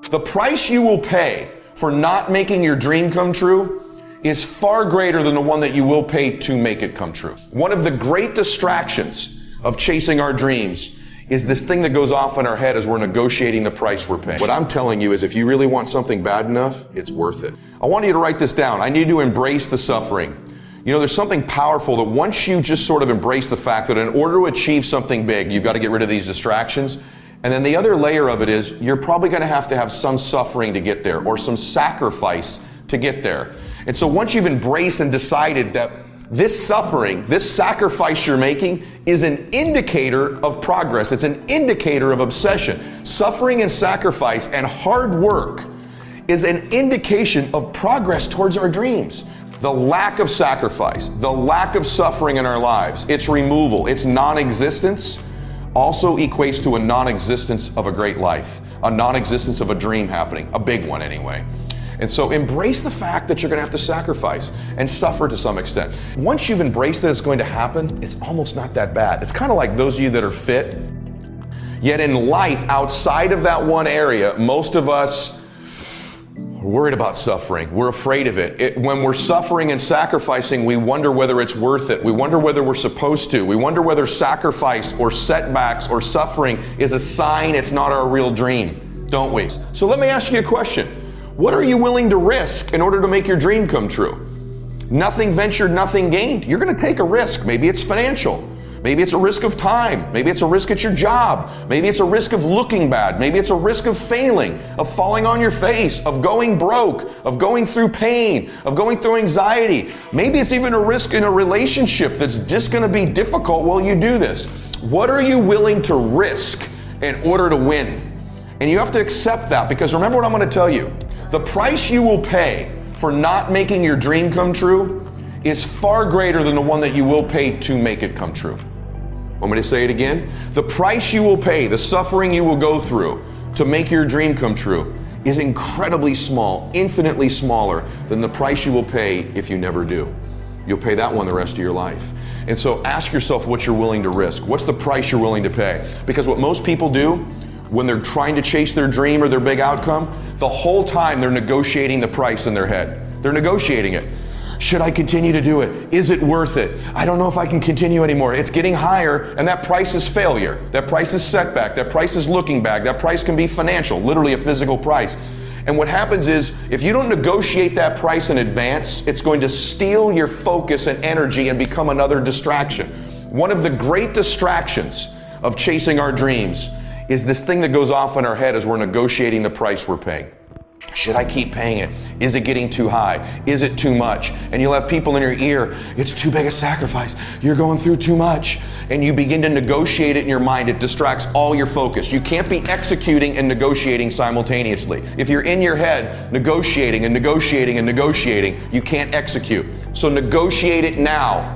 The price you will pay for not making your dream come true is far greater than the one that you will pay to make it come true. One of the great distractions of chasing our dreams is this thing that goes off in our head as we're negotiating the price we're paying. What I'm telling you is if you really want something bad enough, it's worth it. I want you to write this down. I need you to embrace the suffering. You know, there's something powerful that once you just sort of embrace the fact that in order to achieve something big, you've got to get rid of these distractions. And then the other layer of it is you're probably going to have some suffering to get there or some sacrifice to get there. And so once you've embraced and decided that this suffering, this sacrifice you're making is an indicator of progress. It's an indicator of obsession. Suffering and sacrifice and hard work is an indication of progress towards our dreams. The lack of sacrifice, the lack of suffering in our lives, its removal, its non-existence also equates to a non-existence of a great life, a non-existence of a dream happening, a big one anyway. And so embrace the fact that you're going to have to sacrifice and suffer to some extent. Once you've embraced that it's going to happen, it's almost not that bad. It's kind of like those of you that are fit. Yet in life, outside of that one area, most of us are worried about suffering. We're afraid of it. When we're suffering and sacrificing, we wonder whether it's worth it. We wonder whether we're supposed to. We wonder whether sacrifice or setbacks or suffering is a sign it's not our real dream, don't we? So let me ask you a question. What are you willing to risk in order to make your dream come true? Nothing ventured, nothing gained. You're going to take a risk. Maybe it's financial. Maybe it's a risk of time. Maybe it's a risk at your job. Maybe it's a risk of looking bad. Maybe it's a risk of failing, of falling on your face, of going broke, of going through pain, of going through anxiety. Maybe it's even a risk in a relationship that's just going to be difficult while you do this. What are you willing to risk in order to win? And you have to accept that, because remember what I'm going to tell you. The price you will pay for not making your dream come true is far greater than the one that you will pay to make it come true. Want me to say it again? The price you will pay, the suffering you will go through to make your dream come true is incredibly small, infinitely smaller than the price you will pay if you never do. You'll pay that one the rest of your life. And so ask yourself what you're willing to risk. What's the price you're willing to pay? Because what most people do when they're trying to chase their dream or their big outcome, the whole time they're negotiating the price in their head. They're negotiating it. Should I continue to do it? Is it worth it? I don't know if I can continue anymore. It's getting higher, and that price is failure. That price is setback. That price is looking back. That price can be financial, literally a physical price. And what happens is, if you don't negotiate that price in advance, it's going to steal your focus and energy and become another distraction. One of the great distractions of chasing our dreams is this thing that goes off in our head as we're negotiating the price we're paying. Should I keep paying it? Is it getting too high? Is it too much? And you'll have people in your ear, it's too big a sacrifice. You're going through too much. And you begin to negotiate it in your mind. It distracts all your focus. You can't be executing and negotiating simultaneously. If you're in your head negotiating and negotiating and negotiating, you can't execute. So negotiate it now.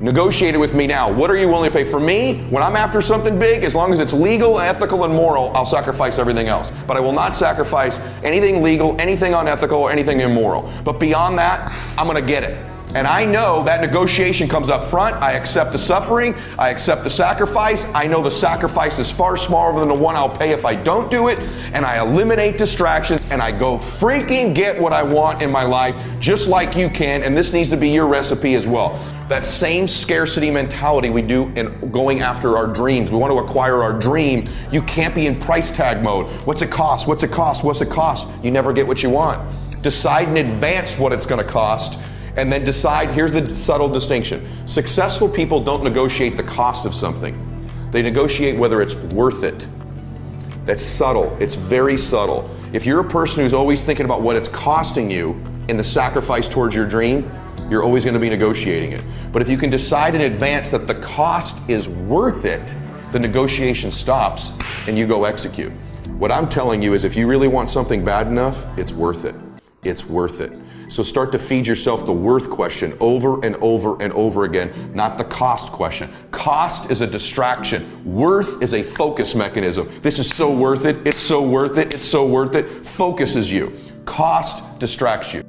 Negotiate it with me now. What are you willing to pay? For me, when I'm after something big, as long as it's legal, ethical, and moral, I'll sacrifice everything else. But I will not sacrifice anything legal, anything unethical, or anything immoral. But beyond that, I'm going to get it. And I know that negotiation comes up front. I accept the suffering. I accept the sacrifice. I know the sacrifice is far smaller than the one I'll pay if I don't do it. And I eliminate distractions and I go freaking get what I want in my life, just like you can. And this needs to be your recipe as well. That same scarcity mentality we do in going after our dreams. We want to acquire our dream. You can't be in price tag mode. What's it cost? What's it cost? What's it cost? You never get what you want. Decide in advance what it's going to cost. And then decide, here's the subtle distinction. Successful people don't negotiate the cost of something. They negotiate whether it's worth it. That's subtle. It's very subtle. If you're a person who's always thinking about what it's costing you in the sacrifice towards your dream, you're always going to be negotiating it. But if you can decide in advance that the cost is worth it, the negotiation stops and you go execute. What I'm telling you is if you really want something bad enough, it's worth it. It's worth it. So start to feed yourself the worth question over and over and over again, not the cost question. Cost is a distraction. Worth is a focus mechanism. This is so worth it. It's so worth it. It's so worth it. Focuses you. Cost distracts you.